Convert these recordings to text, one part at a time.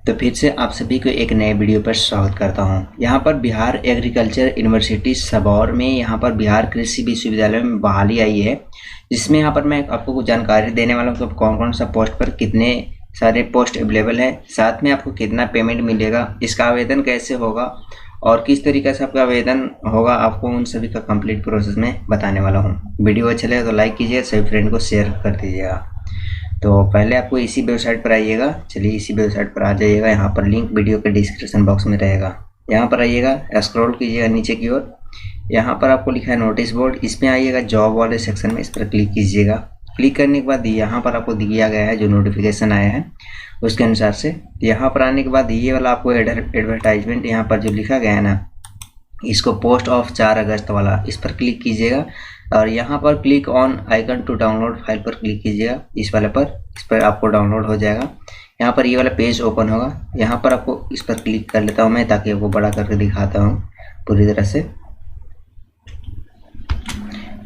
तो फिर से आप सभी को एक नए वीडियो पर स्वागत करता हूं। यहां पर बिहार एग्रीकल्चर यूनिवर्सिटी सबौर में यहां पर बिहार कृषि विश्वविद्यालय में बहाली आई है, जिसमें यहां पर मैं आपको कुछ जानकारी देने वाला हूं कि कौन कौन सा पोस्ट पर कितने सारे पोस्ट अवेलेबल है, साथ में आपको कितना पेमेंट मिलेगा, इसका आवेदन कैसे होगा और किस तरीके से आपका आवेदन होगा, आपको उन सभी का कंप्लीट प्रोसेस में बताने वाला हूँ। वीडियो अच्छा लगे तो लाइक कीजिए, सभी फ्रेंड को शेयर कर दीजिएगा। तो पहले आपको इसी वेबसाइट पर आइएगा। चलिए इसी वेबसाइट पर आ जाइएगा। यहाँ पर लिंक वीडियो के डिस्क्रिप्शन बॉक्स में रहेगा। यहाँ पर आइएगा, स्क्रॉल कीजिएगा नीचे की ओर। यहाँ पर आपको लिखा है नोटिस बोर्ड, इसमें आइएगा जॉब वाले सेक्शन में, इस पर क्लिक कीजिएगा। क्लिक करने के बाद यहाँ पर आपको दिया गया है जो नोटिफिकेशन आया है उसके अनुसार से। यहाँ पर आने के बाद ये वाला आपको एडवर्टाइजमेंट यहाँ पर जो लिखा गया है ना, इसको पोस्ट ऑफ 4 अगस्त वाला, इस पर क्लिक कीजिएगा और यहाँ पर click on icon to download file पर क्लिक कीजिएगा, इस वाले पर। इस पर आपको डाउनलोड हो जाएगा। यहाँ पर ये वाला पेज ओपन होगा। यहाँ पर आपको इस पर क्लिक कर लेता हूँ मैं, ताकि आपको बड़ा करके दिखाता हूँ पूरी तरह से।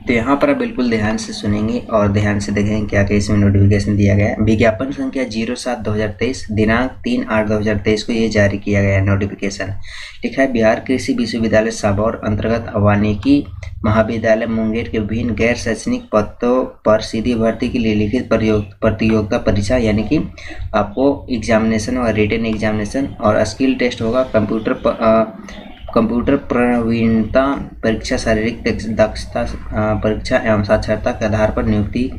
तो यहाँ पर आप बिल्कुल ध्यान से सुनेंगे और ध्यान से देखेंगे क्या क्या इसमें नोटिफिकेशन दिया गया है। विज्ञापन संख्या 07/2023, दिनांक 3/8/2023 को ये जारी किया गया है नोटिफिकेशन। लिखा है बिहार कृषि विश्वविद्यालय सबौर अंतर्गत वानिकी महाविद्यालय मुंगेर के विभिन्न गैर शैक्षणिक पदों पर सीधी भर्ती के लिए लिखित प्रतियोगिता परीक्षा, यानी कि आपको एग्जामिनेशन और रिटन एग्जामिनेशन और स्किल टेस्ट होगा। कंप्यूटर प्रवीणता परीक्षा, शारीरिक दक्षता परीक्षा एवं साक्षरता के आधार पर नियुक्ति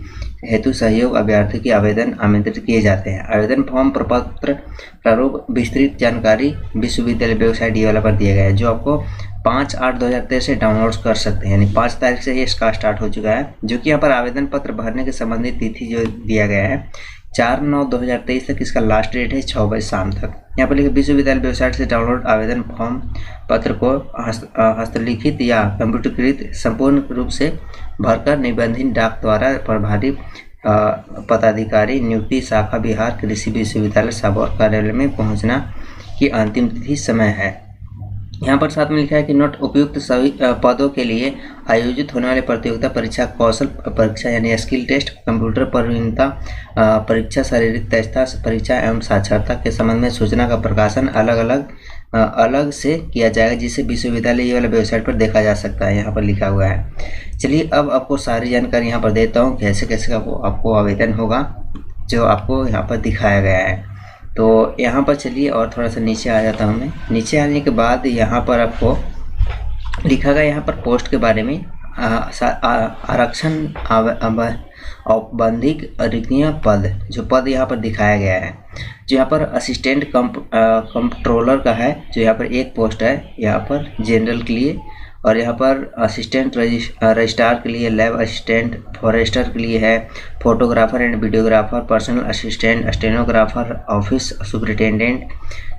हेतु सहयोग अभ्यर्थी के आवेदन आमंत्रित किए जाते हैं। आवेदन फॉर्म प्रपत्र प्रारूप विस्तृत जानकारी विश्वविद्यालय वेबसाइट ये वाला पर दिया गया है, जो आपको 5/8/2023 से डाउनलोड कर सकते हैं। यानी 5 तारीख से ये इसका स्टार्ट हो चुका है। जो कि यहाँ पर आवेदन पत्र भरने के संबंधित तिथि जो दिया गया है 4/9/2023 तक, इसका लास्ट डेट है 6 बजे शाम तक। यहाँ पर लिखे विश्वविद्यालय वेबसाइट से डाउनलोड आवेदन फॉर्म पत्र को हस्तलिखित या कंप्यूटरीकृत संपूर्ण रूप से भरकर निबंधित डाक द्वारा प्रभारी पदाधिकारी नियुक्ति शाखा बिहार कृषि विश्वविद्यालय सबौर कार्यालय में पहुंचना की अंतिम तिथि समय है। यहाँ पर साथ में लिखा है कि नोट उपयुक्त सभी पदों के लिए आयोजित होने वाले प्रतियोगिता परीक्षा, कौशल परीक्षा यानी स्किल टेस्ट, कंप्यूटर प्रवीणता परीक्षा, शारीरिक दक्षता परीक्षा एवं साक्षरता के संबंध में सूचना का प्रकाशन अलग से किया जाएगा, जिसे विश्वविद्यालय ये वाला वेबसाइट पर देखा जा सकता है। यहाँ पर लिखा हुआ है। चलिए अब आपको सारी जानकारी यहाँ पर देता हूँ कैसे कैसे आपको आवेदन होगा, जो आपको यहाँ पर दिखाया गया है। तो यहाँ पर चलिए और थोड़ा सा नीचे आ जाता हूँ मैं। नीचे आने के बाद यहाँ पर आपको लिखा गया यहाँ पर पोस्ट के बारे में, आरक्षण औपबंधिक रिक्तियाँ पद, जो पद यहाँ पर दिखाया गया है। जो यहाँ पर असिस्टेंट कंट्रोलर का है, जो यहाँ पर एक पोस्ट है यहाँ पर जनरल के लिए, और यहाँ पर असिस्टेंट रजिस्ट्रार के लिए, लैब असिस्टेंट फॉरेस्टर के लिए है, photographer and videographer, personal assistant, stenographer, office superintendent.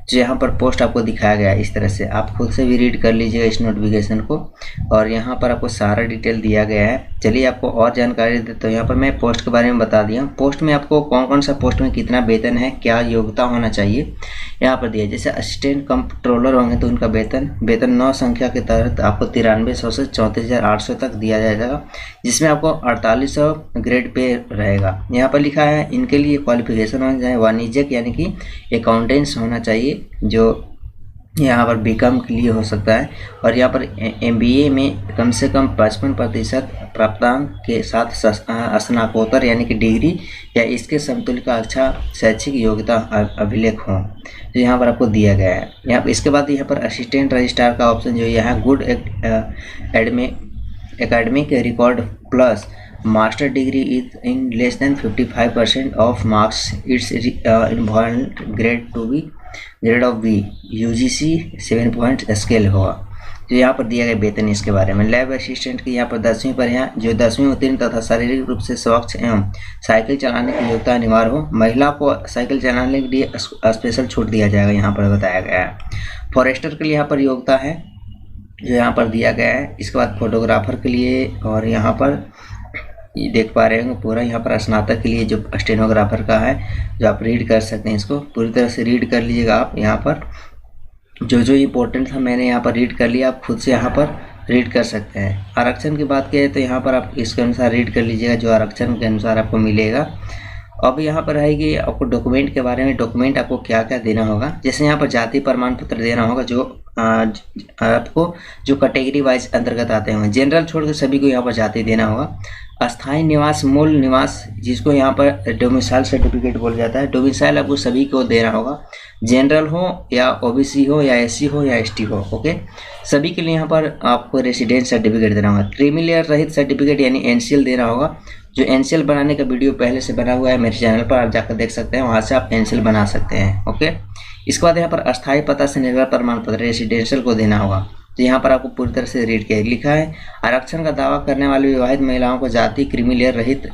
जो यहाँ पर पोस्ट आपको दिखाया गया है इस तरह से, आप खुद से भी रीड कर लीजिएगा इस नोटिफिकेशन को, और यहाँ पर आपको सारा डिटेल दिया गया है। चलिए आपको और जानकारी देता हूँ। यहाँ पर मैं पोस्ट के बारे में बता दिया। पोस्ट में आपको कौन कौन सा पोस्ट में कितना वेतन है, क्या योग्यता होना चाहिए यहाँ पर दिया। जैसे असिस्टेंट कंट्रोलर होंगे तो उनका वेतन 9 संख्या के तहत आपको 9300 से 34,800 तक दिया जाएगा, जिसमें आपको 4800 ग्रेड पे रहेगा। यहाँ पर लिखा है इनके लिए क्वालिफिकेशन होना चाहिए वाणिज्यिक यानी कि अकाउंटेंट्स होना चाहिए, जो यहाँ पर बीकॉम के लिए हो सकता है, और यहाँ पर MBA में कम से कम 55% प्राप्तांक के साथ स्नातकोत्तर यानी कि डिग्री या इसके समतुल्य का अच्छा शैक्षिक योग्यता अभिलेख हो, जो यहाँ पर आपको दिया गया है। यहाँ इसके बाद यहाँ पर असिस्टेंट रजिस्ट्रार का ऑप्शन जो यहाँ good academic record plus master degree is in less than 55% of marks it's involve grade of B UGC 7 point scale होगा, जो यहाँ पर दिया गया वेतन इसके बारे में। लैब असिस्टेंट की यहाँ पर 10वीं पर है, जो 10वीं उत्तीर्ण तथा शारीरिक रूप से स्वच्छ एवं साइकिल चलाने की योग्यता अनिवार्य हो। महिला को साइकिल चलाने के लिए स्पेशल छूट दिया जाएगा, यहाँ पर बताया गया है। फॉरेस्टर के लिए यहाँ पर योग्यता है, जो यहाँ पर दिया गया है। इसके बाद फोटोग्राफर के लिए, और यहाँ पर ये देख पा रहे होंगे पूरा यहाँ पर स्नातक के लिए जो स्टेनोग्राफर का है, जो आप रीड कर सकते हैं। इसको पूरी तरह से रीड कर लीजिएगा आप। यहाँ पर जो इम्पोर्टेंट था मैंने यहाँ पर रीड कर लिया, आप खुद से यहाँ पर रीड कर सकते हैं। आरक्षण की बात करें तो यहाँ पर आप इसके अनुसार रीड कर लीजिएगा, जो आरक्षण के अनुसार आपको मिलेगा। अब यहाँ पर रहेगी आपको डॉक्यूमेंट के बारे में। डॉक्यूमेंट आपको क्या क्या देना होगा, जैसे यहाँ पर जाति प्रमाण पत्र देना होगा, जो आपको जो कैटेगरी वाइज अंतर्गत आते हैं, जनरल छोड़कर सभी को यहाँ पर जाति देना होगा। अस्थायी निवास, मूल निवास, जिसको यहाँ पर डोमिसाइल सर्टिफिकेट बोला जाता है, डोमिसाइल आपको सभी को देना होगा, जनरल हो या ओबीसी हो या एससी हो या एसटी हो। ओके, सभी के लिए यहाँ पर आपको रेसिडेंस सर्टिफिकेट देना होगा। क्रीमी लेयर रहित सर्टिफिकेट यानी एनसीएल देना होगा। जो एनसीएल बनाने का वीडियो पहले से बना हुआ है मेरे चैनल पर, आप जाकर देख सकते हैं, वहाँ से आप एनसीएल बना सकते हैं। ओके, इसके बाद यहाँ पर अस्थायी पता से निर्गत प्रमाण पत्र रेसिडेंशियल को देना होगा। तो यहाँ पर आपको पूरी तरह से रीड किया लिखा है, आरक्षण का दावा करने वाली विवाहित महिलाओं को जाति क्रीमी लेयर रहित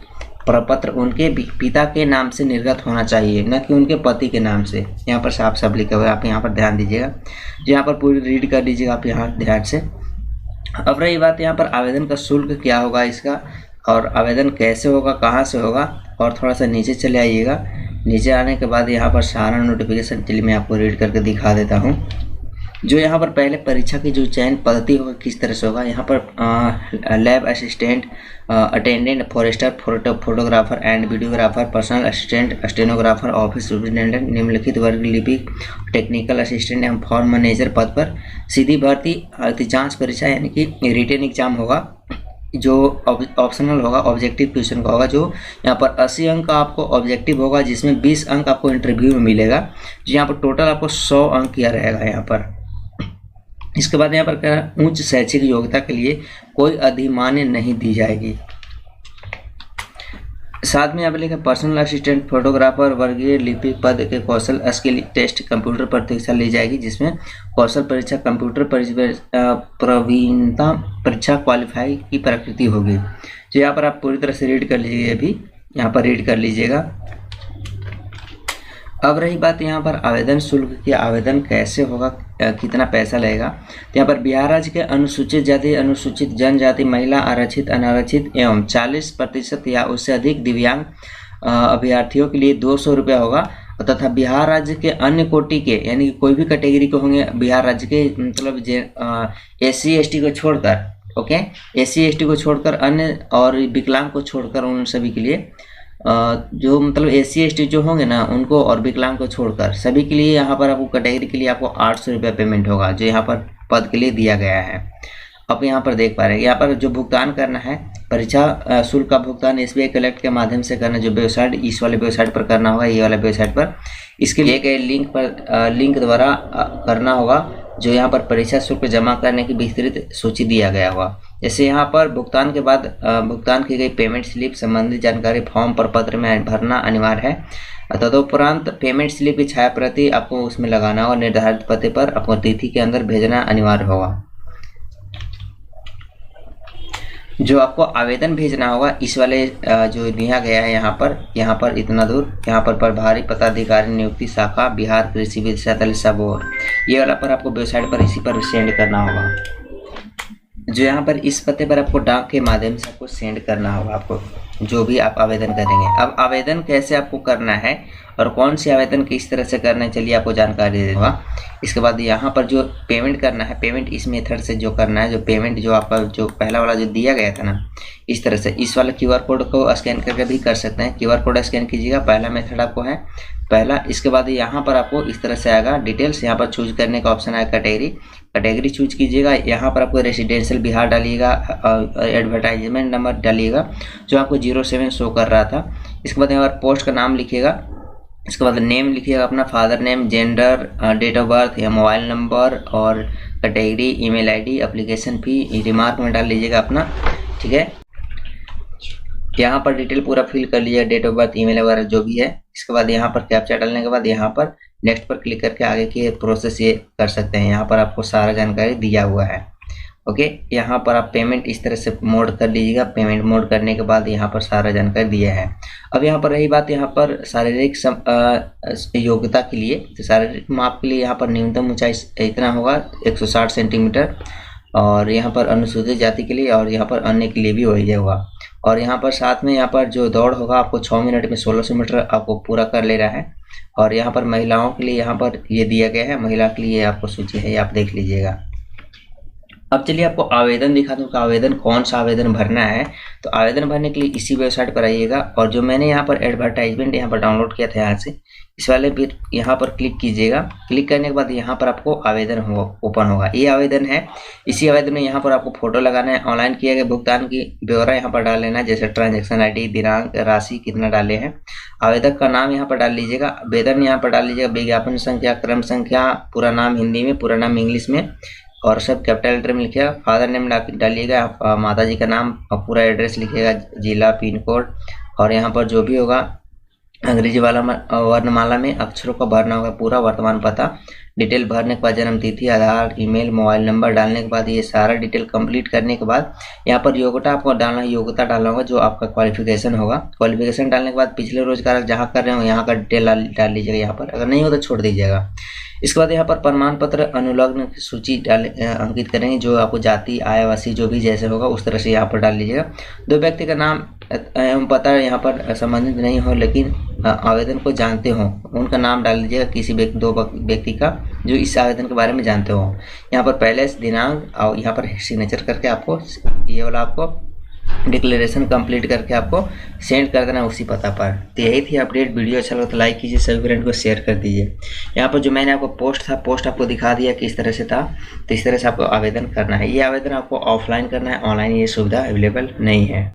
प्रपत्र उनके पिता के नाम से निर्गत होना चाहिए, न कि उनके पति के नाम से। यहाँ पर साफ साफ लिखा हुआ है, आप यहाँ पर ध्यान दीजिएगा। जो यहाँ पर पूरी रीड कर लीजिएगा आप यहाँ ध्यान से। अब रही बात यहाँ पर आवेदन का शुल्क क्या होगा इसका, और आवेदन कैसे होगा, कहाँ से होगा, और थोड़ा सा नीचे चले आइएगा। नीचे आने के बाद यहाँ पर सारा नोटिफिकेशन चलिए मैं आपको रीड करके दिखा देता हूँ। जो यहाँ पर पहले परीक्षा की जो चयन पद्धति होगा किस तरह से होगा, यहाँ पर lab assistant, attendant, forester, photographer and videographer, personal assistant, stenographer, office superintendent, निम्नलिखित वर्ग लिपिक, टेक्निकल असिस्टेंट एवं फॉर्म मैनेजर पद पर सीधी भर्ती। जांच परीक्षा यानी कि रिटन एग्जाम होगा, जो ऑप्शनल होगा, ऑब्जेक्टिव क्वेश्चन का होगा। जो यहाँ पर 80 अंक का आपको ऑब्जेक्टिव होगा, जिसमें 20 अंक आपको इंटरव्यू में मिलेगा। जो यहाँ पर टोटल आपको 100 अंक किया रहेगा यहाँ पर। इसके बाद यहाँ पर कह रहा है उच्च शैक्षिक योग्यता के लिए कोई अधिमान्य नहीं दी जाएगी। साथ में यहाँ पर लिखा पर्सनल असिस्टेंट, फोटोग्राफर, वर्गीय लिपिक पद के कौशल स्किल टेस्ट, कंप्यूटर परीक्षा ली जाएगी, जिसमें कौशल परीक्षा, कंप्यूटर प्रवीणता परीक्षा, क्वालिफाई की प्रकृति होगी। तो यहाँ पर आप पूरी तरह से रीड कर लीजिए, अभी यहाँ पर रीड कर लीजिएगा। अब रही बात यहाँ पर आवेदन शुल्क की, आवेदन कैसे होगा, कितना पैसा लगेगा। तो यहाँ पर बिहार राज्य के अनुसूचित जाति, अनुसूचित जनजाति, महिला, आरक्षित, अनारक्षित एवं 40% या उससे अधिक दिव्यांग अभ्यर्थियों के लिए 200 रुपया होगा, तथा बिहार राज्य के अन्य कोटि के यानी कोई भी कैटेगरी के होंगे बिहार राज्य के, मतलब SC ST को छोड़कर, ओके, SC ST को छोड़कर अन्य और विकलांग को छोड़कर उन सभी के लिए, जो मतलब SC ST जो होंगे ना उनको और विकलांग को छोड़कर सभी के लिए यहाँ पर आपको कैटेगरी के लिए आपको 800 रुपया पेमेंट होगा, जो यहाँ पर पद के लिए दिया गया है। अब यहाँ पर देख पा रहे हैं, यहाँ पर जो भुगतान करना है, परीक्षा शुल्क का भुगतान SBI कलेक्ट के माध्यम से करना, जो वेबसाइट इस वाले वेबसाइट पर करना होगा, ये वाला वेबसाइट पर। इसके लिए गए लिंक द्वारा करना होगा, जो यहाँ पर परीक्षा शुल्क जमा करने की विस्तृत सूची दिया गया होगा। जैसे यहाँ पर भुगतान के बाद भुगतान की गई पेमेंट स्लिप संबंधित जानकारी फॉर्म प्रपत्र में भरना अनिवार्य है। तदुपरांत पेमेंट स्लिप की छाया प्रति आपको उसमें लगाना होगा, निर्धारित पते पर आपको तिथि के अंदर भेजना अनिवार्य होगा। जो आपको आवेदन भेजना होगा इस वाले जो दिया गया है यहाँ पर इतना दूर, यहाँ पर प्रभारी पदाधिकारी नियुक्ति शाखा बिहार कृषि विद्यालय बोर्ड, ये वाला पर आपको वेबसाइट पर इसी पर सेंड करना होगा। जो यहाँ पर इस पते पर आपको डाक के माध्यम से आपको सेंड करना होगा, आपको जो भी आप आवेदन करेंगे। अब आवेदन कैसे आपको करना है और कौन सी आवेदन किस तरह से करना है, चलिए आपको जानकारी दे दूँगा। इसके बाद यहाँ पर जो पेमेंट करना है, पेमेंट इस मेथड से जो करना है, जो पेमेंट जो आपका जो पहला वाला जो दिया गया था ना, इस तरह से इस वाला QR कोड को स्कैन करके भी कर सकते हैं। QR कोड स्कैन कीजिएगा, पहला मेथड आपको है पहला। इसके बाद यहाँ पर आपको इस तरह से आएगा डिटेल्स, यहाँ पर चूज करने का ऑप्शन आएगा, कैटेगरी चूज कीजिएगा। यहाँ पर आपको रेसिडेंशियल बिहार डालिएगा, एडवर्टाइजमेंट नंबर डालिएगा जो आपको 07 शो कर रहा था। इसके बाद यहाँ पर पोस्ट का नाम लिखिएगा, इसके बाद नेम लिखिएगा अपना, father name, gender, date of birth या मोबाइल नंबर और category, email ID, application fee remark में डाल लीजिएगा अपना, ठीक है। यहाँ पर डिटेल पूरा फिल कर लीजिएगा, डेट ऑफ बर्थ, ईमेल वगैरह जो भी है। इसके बाद यहाँ पर कैप्चा डालने के बाद यहाँ पर नेक्स्ट पर क्लिक करके आगे की प्रोसेस ये कर सकते हैं। यहाँ पर आपको सारा जानकारी दिया हुआ है, ओके। यहाँ पर आप पेमेंट इस तरह से मोड कर लीजिएगा, पेमेंट मोड करने के बाद यहाँ पर सारा जानकारी दिया है। अब यहाँ पर रही बात यहाँ पर शारीरिक योग्यता के लिए, तो शारीरिक माप के लिए यहाँ पर न्यूनतम ऊंचाई इतना होगा 160 सेंटीमीटर, और यहाँ पर अनुसूचित जाति के लिए और यहाँ पर अन्य के लिए भी वही होगा। और यहाँ पर साथ में यहाँ पर जो दौड़ होगा आपको 6 मिनट में 1600 मीटर आपको पूरा कर लेना है। और यहाँ पर महिलाओं के लिए यहाँ पर ये दिया गया है, महिला के लिए आपको सूची है, ये आप देख लीजिएगा। अब चलिए आपको आवेदन दिखा दूँ कि आवेदन कौन सा आवेदन भरना है। तो आवेदन भरने के लिए इसी वेबसाइट पर आइएगा और जो मैंने यहाँ पर एडवर्टाइजमेंट यहाँ पर डाउनलोड किया था यहाँ से, इस वाले भी यहाँ पर क्लिक कीजिएगा। क्लिक करने के बाद यहाँ पर आपको आवेदन ओपन होगा। ये आवेदन है। इसी आवेदन में यहाँ पर आपको फोटो लगाना है। ऑनलाइन किए गए भुगतान की ब्यौरा यहाँ पर डाल लेना है, जैसे ट्रांजेक्शन ID, दिनांक, राशि कितना डाले हैं। आवेदक का नाम यहाँ पर डाल लीजिएगा। वेतन यहाँ पर डाल लीजिएगा। विज्ञापन संख्या, क्रम संख्या, पूरा नाम हिंदी में, पूरा नाम इंग्लिश में और सब कैपिटल लेटर में लिखिएगा। फादर नेम डालिएगा, माता जी का नाम और पूरा एड्रेस लिखिएगा, जिला, पिन कोड और यहाँ पर जो भी होगा अंग्रेजी वाला वर्णमाला में अक्षरों का भरना होगा। पूरा वर्तमान पता डिटेल भरने के बाद जन्म तिथि, आधार, ईमेल, मोबाइल नंबर डालने के बाद ये सारा डिटेल कंप्लीट करने के बाद यहाँ पर योग्यता आपको डालना है। योग्यता डालना होगा जो आपका क्वालिफिकेशन होगा। क्वालिफिकेशन डालने के बाद पिछले रोजगार जहाँ कर रहे हो यहाँ का डिटेल डाल लीजिएगा यहाँ पर। अगर नहीं हो तो छोड़ दीजिएगा। इसके बाद यहाँ पर प्रमाण पत्र अनुलग्न की सूची अंकित करेंगे, जो आपको जाति, आय, वासी जो भी जैसे होगा उस तरह से यहाँ पर डाल लीजिएगा। दो व्यक्ति का नाम एवं पता यहाँ पर संबंधित नहीं हो लेकिन आवेदन को जानते हो उनका नाम डाल दीजिएगा। किसी दो व्यक्ति का जो इस आवेदन के बारे में जानते हो। यहाँ पर पहले दिनांक और यहाँ पर सिग्नेचर करके आपको ये वाला आपको डिक्लेरेशन कंप्लीट करके आपको सेंड कर देना उसी पता पर। तो यही थी अपडेट। वीडियो अच्छा लगा तो लाइक कीजिए, सभी फ्रेंड को शेयर कर दीजिए। यहाँ पर जो मैंने आपको पोस्ट आपको दिखा दिया किस तरह से था। तो इस तरह से आपको आवेदन करना है। ये आवेदन आपको ऑफलाइन करना है, ऑनलाइन ये सुविधा अवेलेबल नहीं है।